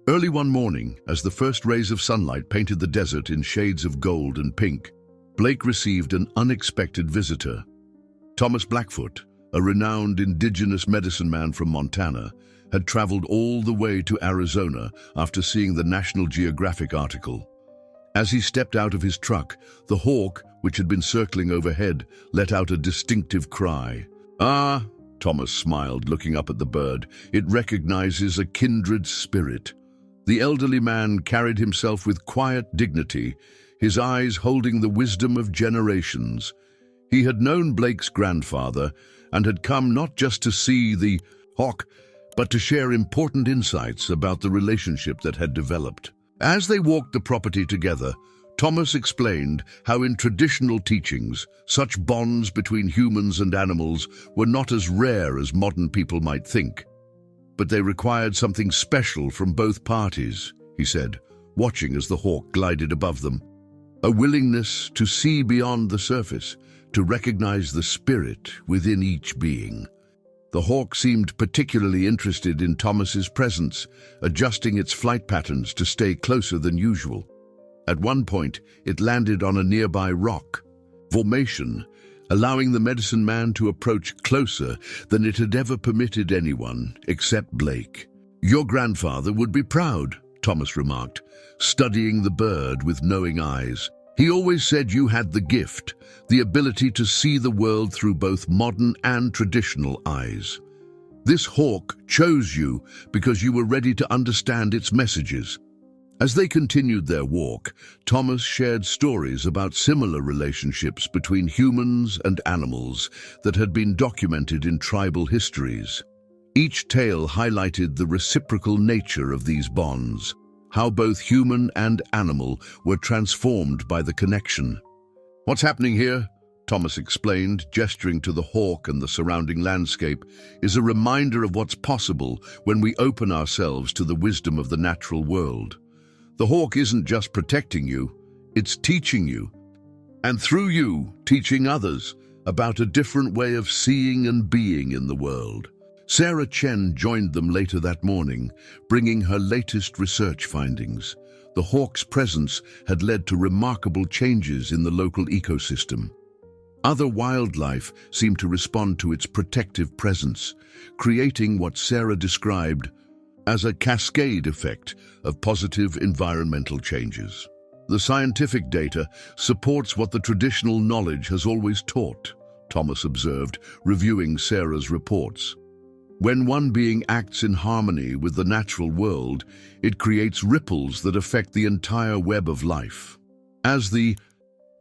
Early one morning, as the first rays of sunlight painted the desert in shades of gold and pink, Blake received an unexpected visitor. Thomas Blackfoot, a renowned indigenous medicine man from Montana, had traveled all the way to Arizona after seeing the National Geographic article. As he stepped out of his truck, the hawk, which had been circling overhead, let out a distinctive cry. "Ah," Thomas smiled, looking up at the bird. "It recognizes a kindred spirit." The elderly man carried himself with quiet dignity, his eyes holding the wisdom of generations. He had known Blake's grandfather and had come not just to see the hawk, but to share important insights about the relationship that had developed. As they walked the property together, Thomas explained how in traditional teachings, such bonds between humans and animals were not as rare as modern people might think. But they required something special from both parties, he said, watching as the hawk glided above them. A willingness to see beyond the surface, to recognize the spirit within each being. The hawk seemed particularly interested in Thomas's presence, adjusting its flight patterns to stay closer than usual. At one point, it landed on a nearby rock formation, allowing the medicine man to approach closer than it had ever permitted anyone except Blake. "Your grandfather would be proud," Thomas remarked, studying the bird with knowing eyes. "He always said you had the gift, the ability to see the world through both modern and traditional eyes. This hawk chose you because you were ready to understand its messages." As they continued their walk, Thomas shared stories about similar relationships between humans and animals that had been documented in tribal histories. Each tale highlighted the reciprocal nature of these bonds, how both human and animal were transformed by the connection. "What's happening here?" Thomas explained, gesturing to the hawk and the surrounding landscape, "is a reminder of what's possible when we open ourselves to the wisdom of the natural world. The hawk isn't just protecting you, it's teaching you, and through you, teaching others about a different way of seeing and being in the world." Sarah Chen joined them later that morning, bringing her latest research findings. The hawk's presence had led to remarkable changes in the local ecosystem. Other wildlife seemed to respond to its protective presence, creating what Sarah described as a cascade effect of positive environmental changes. "The scientific data supports what the traditional knowledge has always taught," Thomas observed, reviewing Sarah's reports. "When one being acts in harmony with the natural world, it creates ripples that affect the entire web of life." As the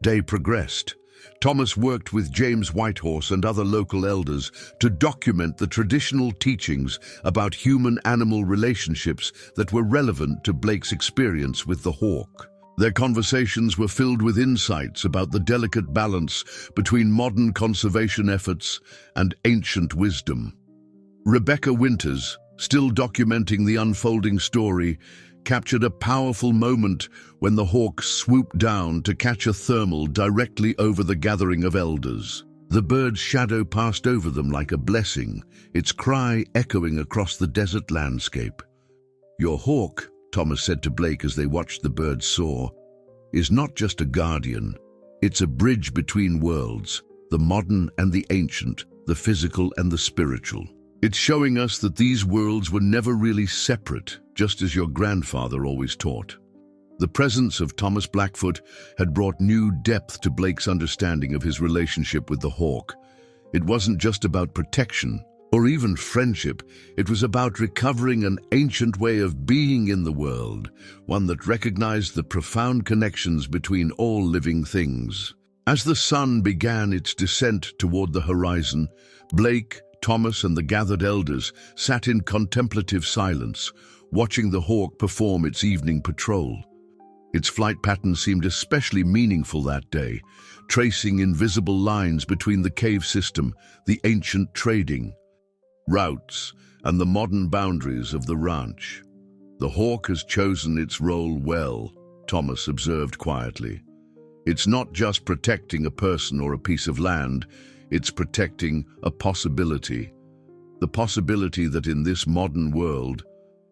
day progressed, Thomas worked with James Whitehorse and other local elders to document the traditional teachings about human-animal relationships that were relevant to Blake's experience with the hawk. Their conversations were filled with insights about the delicate balance between modern conservation efforts and ancient wisdom. Rebecca Winters, still documenting the unfolding story, captured a powerful moment when the hawk swooped down to catch a thermal directly over the gathering of elders. The bird's shadow passed over them like a blessing, its cry echoing across the desert landscape. "Your hawk," Thomas said to Blake as they watched the bird soar, "is not just a guardian. It's a bridge between worlds, the modern and the ancient, the physical and the spiritual. It's showing us that these worlds were never really separate, just as your grandfather always taught." The presence of Thomas Blackfoot had brought new depth to Blake's understanding of his relationship with the hawk. It wasn't just about protection or even friendship, it was about recovering an ancient way of being in the world, one that recognized the profound connections between all living things. As the sun began its descent toward the horizon, Blake, Thomas and the gathered elders sat in contemplative silence, watching the hawk perform its evening patrol. Its flight pattern seemed especially meaningful that day, tracing invisible lines between the cave system, the ancient trading, routes, and the modern boundaries of the ranch. "The hawk has chosen its role well," Thomas observed quietly. "It's not just protecting a person or a piece of land, it's protecting a possibility. The possibility that in this modern world,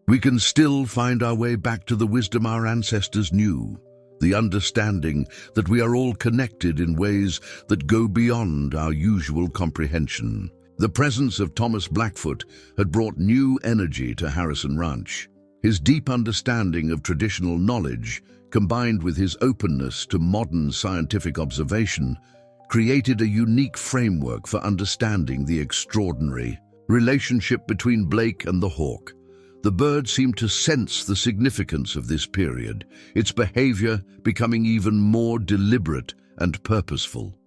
we can still find our way back to the wisdom our ancestors knew, the understanding that we are all connected in ways that go beyond our usual comprehension." The presence of Thomas Blackfoot had brought new energy to Harrison Ranch. His deep understanding of traditional knowledge, combined with his openness to modern scientific observation, created a unique framework for understanding the extraordinary relationship between Blake and the hawk. The bird seemed to sense the significance of this period, its behavior becoming even more deliberate and purposeful.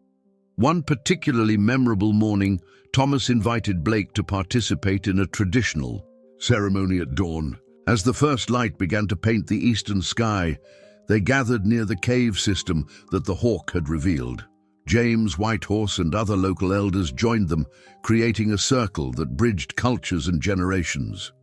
One particularly memorable morning, Thomas invited Blake to participate in a traditional ceremony at dawn. As the first light began to paint the eastern sky, they gathered near the cave system that the hawk had revealed. James Whitehorse and other local elders joined them, creating a circle that bridged cultures and generations.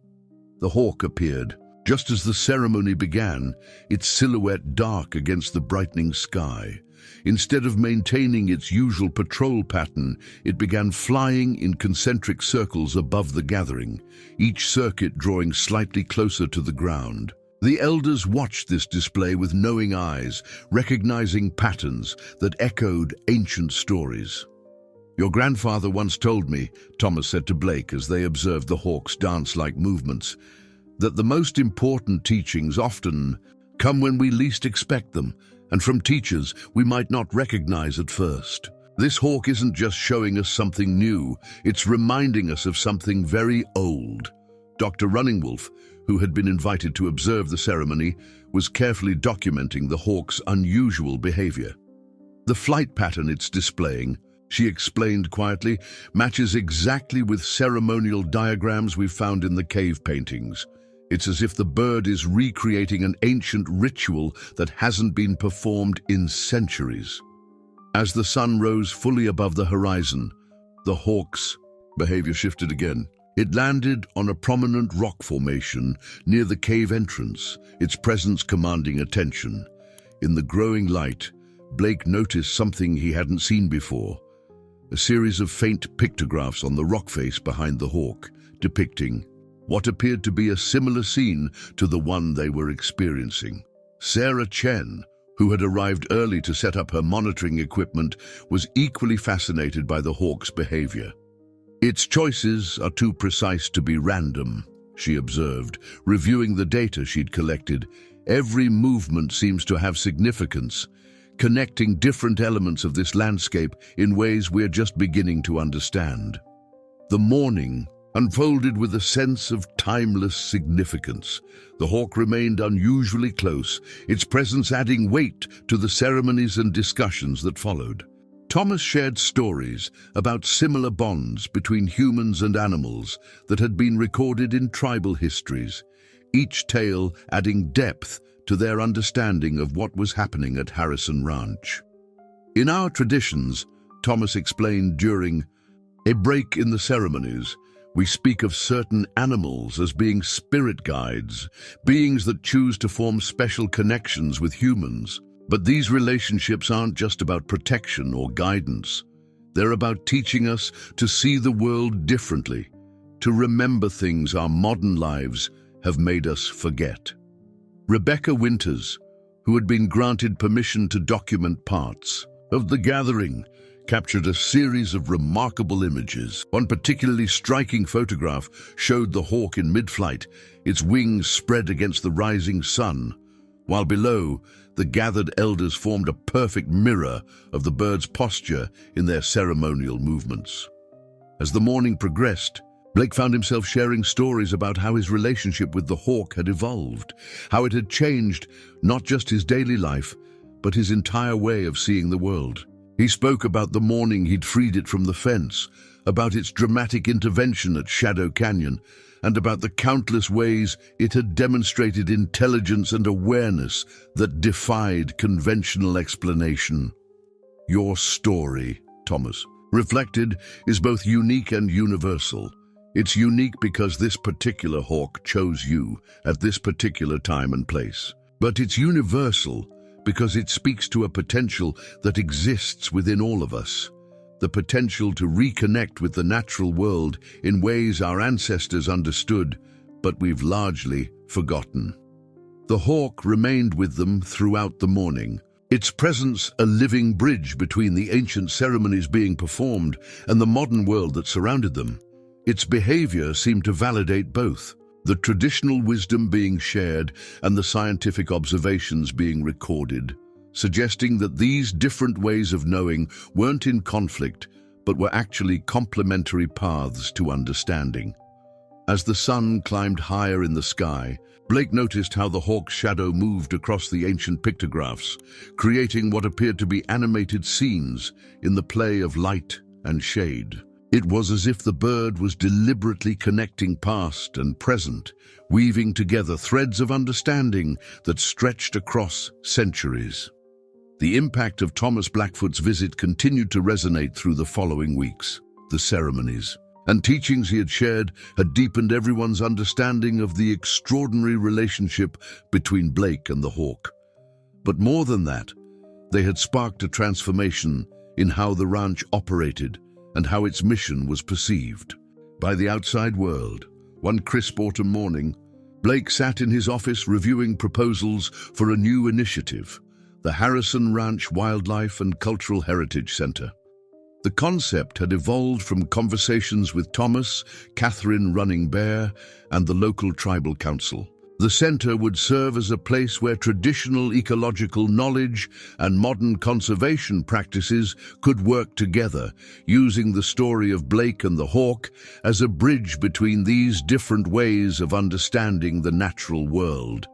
The hawk appeared. Just as the ceremony began, its silhouette dark against the brightening sky. Instead of maintaining its usual patrol pattern, it began flying in concentric circles above the gathering, each circuit drawing slightly closer to the ground. The elders watched this display with knowing eyes, recognizing patterns that echoed ancient stories. "Your grandfather once told me," Thomas said to Blake as they observed the hawk's dance-like movements, "that the most important teachings often come when we least expect them, and from teachers we might not recognize at first. This hawk isn't just showing us something new, it's reminding us of something very old." Dr. Runningwolf, who had been invited to observe the ceremony, was carefully documenting the hawk's unusual behavior. "The flight pattern it's displaying," she explained quietly, "matches exactly with ceremonial diagrams we've found in the cave paintings. It's as if the bird is recreating an ancient ritual that hasn't been performed in centuries." As the sun rose fully above the horizon, the hawk's behavior shifted again. It landed on a prominent rock formation near the cave entrance, its presence commanding attention. In the growing light, Blake noticed something he hadn't seen before: a series of faint pictographs on the rock face behind the hawk, depicting what appeared to be a similar scene to the one they were experiencing. Sarah Chen, who had arrived early to set up her monitoring equipment, was equally fascinated by the hawk's behavior. "Its choices are too precise to be random," she observed, reviewing the data she'd collected. "Every movement seems to have significance, connecting different elements of this landscape in ways we're just beginning to understand." The morning unfolded with a sense of timeless significance. The hawk remained unusually close, its presence adding weight to the ceremonies and discussions that followed. Thomas shared stories about similar bonds between humans and animals that had been recorded in tribal histories, each tale adding depth to their understanding of what was happening at Harrison Ranch. "In our traditions," Thomas explained during a break in the ceremonies, "we speak of certain animals as being spirit guides, beings that choose to form special connections with humans. But these relationships aren't just about protection or guidance. They're about teaching us to see the world differently, to remember things our modern lives have made us forget." Rebecca Winters, who had been granted permission to document parts of the gathering, captured a series of remarkable images. One particularly striking photograph showed the hawk in mid-flight, its wings spread against the rising sun, while below, the gathered elders formed a perfect mirror of the bird's posture in their ceremonial movements. As the morning progressed, Blake found himself sharing stories about how his relationship with the hawk had evolved, how it had changed not just his daily life, but his entire way of seeing the world. He spoke about the morning he'd freed it from the fence, about its dramatic intervention at Shadow Canyon, and about the countless ways it had demonstrated intelligence and awareness that defied conventional explanation. "Your story," Thomas reflected, "is both unique and universal. It's unique because this particular hawk chose you at this particular time and place. But it's universal because it speaks to a potential that exists within all of us. The potential to reconnect with the natural world in ways our ancestors understood, but we've largely forgotten. The hawk remained with them throughout the morning, its presence a living bridge between the ancient ceremonies being performed and the modern world that surrounded them. Its behavior seemed to validate both, the traditional wisdom being shared and the scientific observations being recorded, suggesting that these different ways of knowing weren't in conflict, but were actually complementary paths to understanding. As the sun climbed higher in the sky, Blake noticed how the hawk's shadow moved across the ancient pictographs, creating what appeared to be animated scenes in the play of light and shade. It was as if the bird was deliberately connecting past and present, weaving together threads of understanding that stretched across centuries. The impact of Thomas Blackfoot's visit continued to resonate through the following weeks. The ceremonies and teachings he had shared had deepened everyone's understanding of the extraordinary relationship between Blake and the hawk. But more than that, they had sparked a transformation in how the ranch operated and how its mission was perceived by the outside world. One crisp autumn morning, Blake sat in his office reviewing proposals for a new initiative, the Harrison Ranch Wildlife and Cultural Heritage Center. The concept had evolved from conversations with Thomas, Catherine Running Bear, and the local tribal council. The center would serve as a place where traditional ecological knowledge and modern conservation practices could work together, using the story of Blake and the hawk as a bridge between these different ways of understanding the natural world.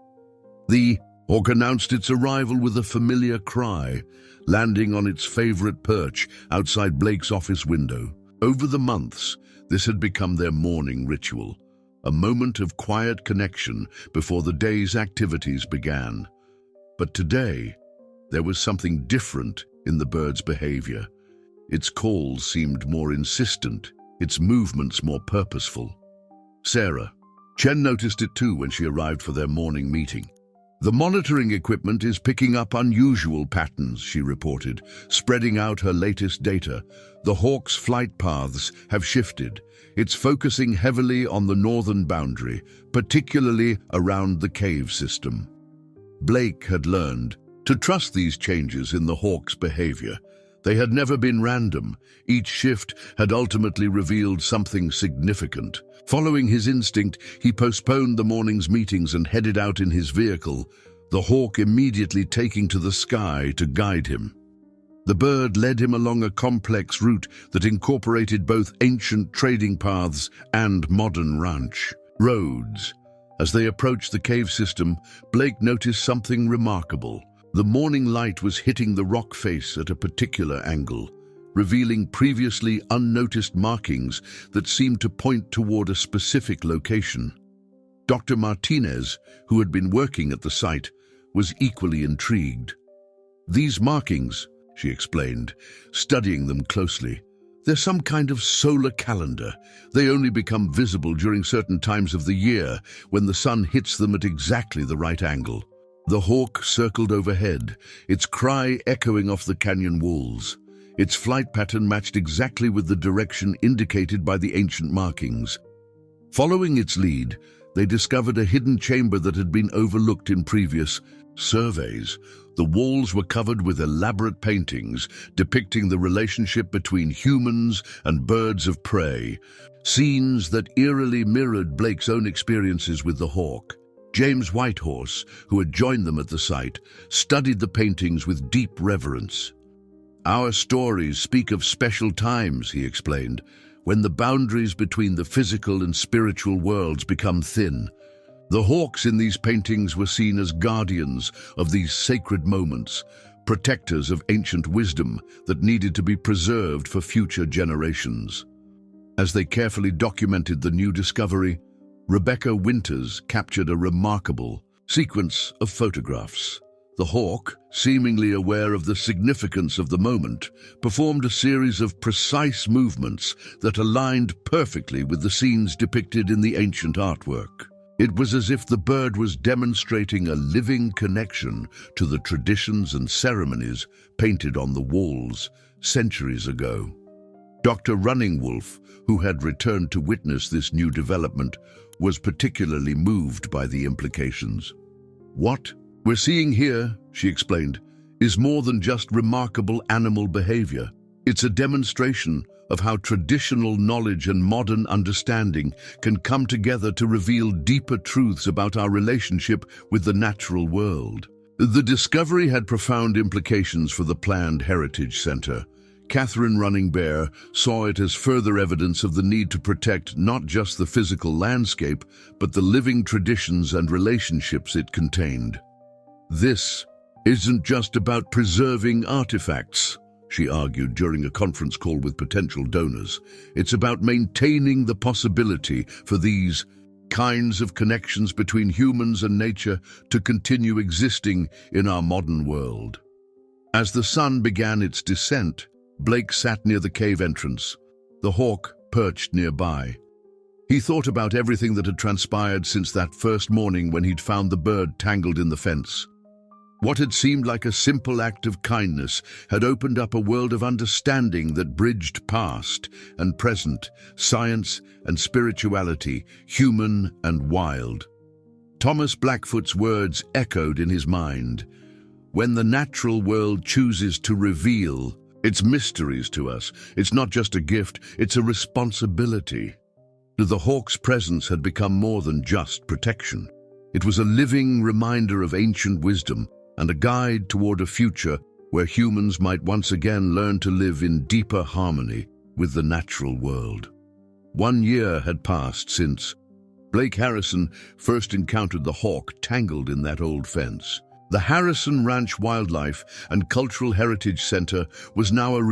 The hawk announced its arrival with a familiar cry, landing on its favorite perch outside Blake's office window. Over the months, this had become their morning ritual, a moment of quiet connection before the day's activities began. But today, there was something different in the bird's behavior. Its calls seemed more insistent, its movements more purposeful. Sarah, Chen noticed it too when she arrived for their morning meeting. "The monitoring equipment is picking up unusual patterns," she reported, spreading out her latest data. "The hawk's flight paths have shifted. It's focusing heavily on the northern boundary, particularly around the cave system." Blake had learned to trust these changes in the hawk's behavior. They had never been random. Each shift had ultimately revealed something significant. Following his instinct, he postponed the morning's meetings and headed out in his vehicle, the hawk immediately taking to the sky to guide him. The bird led him along a complex route that incorporated both ancient trading paths and modern ranch roads. As they approached the cave system, Blake noticed something remarkable. The morning light was hitting the rock face at a particular angle, revealing previously unnoticed markings that seemed to point toward a specific location. Dr. Martinez, who had been working at the site, was equally intrigued. "These markings," she explained, studying them closely, "they're some kind of solar calendar. They only become visible during certain times of the year when the sun hits them at exactly the right angle." The hawk circled overhead, its cry echoing off the canyon walls. Its flight pattern matched exactly with the direction indicated by the ancient markings. Following its lead, they discovered a hidden chamber that had been overlooked in previous surveys. The walls were covered with elaborate paintings depicting the relationship between humans and birds of prey, scenes that eerily mirrored Blake's own experiences with the hawk. James Whitehorse, who had joined them at the site, studied the paintings with deep reverence. "Our stories speak of special times," he explained, "when the boundaries between the physical and spiritual worlds become thin. The hawks in these paintings were seen as guardians of these sacred moments, protectors of ancient wisdom that needed to be preserved for future generations." As they carefully documented the new discovery, Rebecca Winters captured a remarkable sequence of photographs. The hawk, seemingly aware of the significance of the moment, performed a series of precise movements that aligned perfectly with the scenes depicted in the ancient artwork. It was as if the bird was demonstrating a living connection to the traditions and ceremonies painted on the walls centuries ago. Dr. Running Wolf, who had returned to witness this new development, was particularly moved by the implications. "What we're seeing here," she explained, "is more than just remarkable animal behavior. It's a demonstration of how traditional knowledge and modern understanding can come together to reveal deeper truths about our relationship with the natural world." The discovery had profound implications for the planned Heritage Center. Catherine Running Bear saw it as further evidence of the need to protect not just the physical landscape, but the living traditions and relationships it contained. "This isn't just about preserving artifacts," she argued during a conference call with potential donors. "It's about maintaining the possibility for these kinds of connections between humans and nature to continue existing in our modern world." As the sun began its descent, Blake sat near the cave entrance, the hawk perched nearby. He thought about everything that had transpired since that first morning when he'd found the bird tangled in the fence. What had seemed like a simple act of kindness had opened up a world of understanding that bridged past and present, science and spirituality, human and wild. Thomas Blackfoot's words echoed in his mind. When the natural world chooses to reveal its mysteries to us, it's not just a gift, it's a responsibility. The hawk's presence had become more than just protection. It was a living reminder of ancient wisdom and a guide toward a future where humans might once again learn to live in deeper harmony with the natural world. 1 year had passed since Blake Harrison first encountered the hawk tangled in that old fence. The Harrison Ranch Wildlife and Cultural Heritage Center was now a